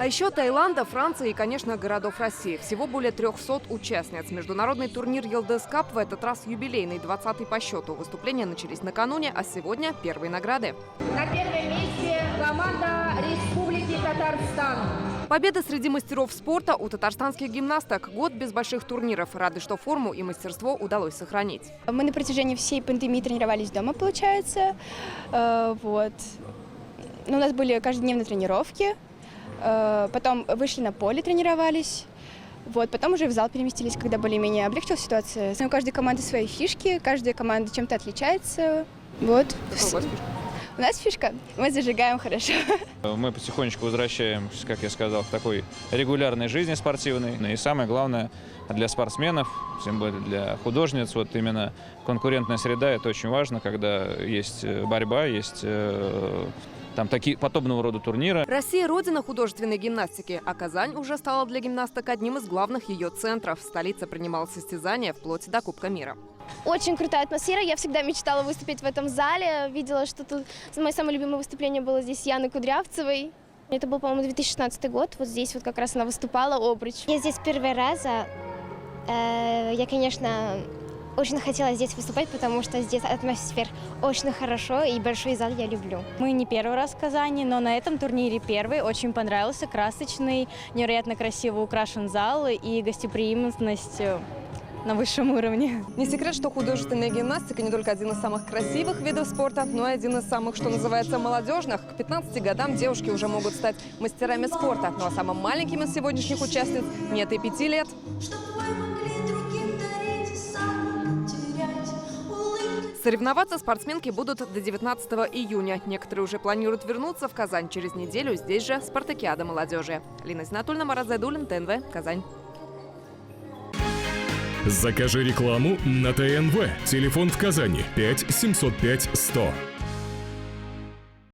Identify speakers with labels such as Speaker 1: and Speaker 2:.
Speaker 1: А еще Таиланда, Франции и, конечно, городов России. Всего более 300 участниц. Международный турнир «Йылдыз Кап» в этот раз юбилейный, 20-й по счету. Выступления начались накануне, а сегодня первые награды.
Speaker 2: На первом месте команда Республики Татарстан.
Speaker 1: Победа среди мастеров спорта у татарстанских гимнасток. Год без больших турниров. Рады, что форму и мастерство удалось сохранить.
Speaker 3: Мы на протяжении всей пандемии тренировались дома, получается. Вот. У нас были каждодневные тренировки. Потом вышли на поле, тренировались. Вот. Потом уже в зал переместились, когда более-менее облегчилась ситуация. У каждой команды свои фишки, каждая команда чем-то отличается. Вот. У нас фишка. Мы зажигаем хорошо.
Speaker 4: Мы потихонечку возвращаемся, как я сказал, к такой регулярной жизни спортивной. И самое главное для спортсменов, тем более для художниц, вот именно конкурентная среда – это очень важно, когда есть борьба, есть там такие подобного рода турниры.
Speaker 1: Россия – родина художественной гимнастики, а Казань уже стала для гимнасток одним из главных ее центров. Столица принимала состязания вплоть до Кубка мира.
Speaker 5: Очень крутая атмосфера. Я всегда мечтала выступить в этом зале. Видела, что тут мое самое любимое выступление было здесь Яны Кудрявцевой. Это был, по-моему, 2016 год. Вот здесь вот как раз она выступала, обруч.
Speaker 6: Я здесь первый раз. Я, конечно, очень хотела здесь выступать, потому что здесь атмосфера очень хорошо и большой зал я люблю.
Speaker 7: Мы не первый раз в Казани, но на этом турнире первый. Очень понравился, красочный, невероятно красиво украшен зал и гостеприимность на высшем уровне.
Speaker 1: Не секрет, что художественная гимнастика не только один из самых красивых видов спорта, но и один из самых, что называется, молодежных. К 15 годам девушки уже могут стать мастерами спорта. Ну а самым маленьким из сегодняшних участниц нет и 5 лет. Соревноваться спортсменки будут до 19 июня. Некоторые уже планируют вернуться в Казань через неделю. Здесь же спартакиада молодежи. Лина Зинатульна, Марат Зайдуллин, ТНВ, Казань.
Speaker 8: Закажи рекламу на ТНВ. Телефон в Казани 5 705 100.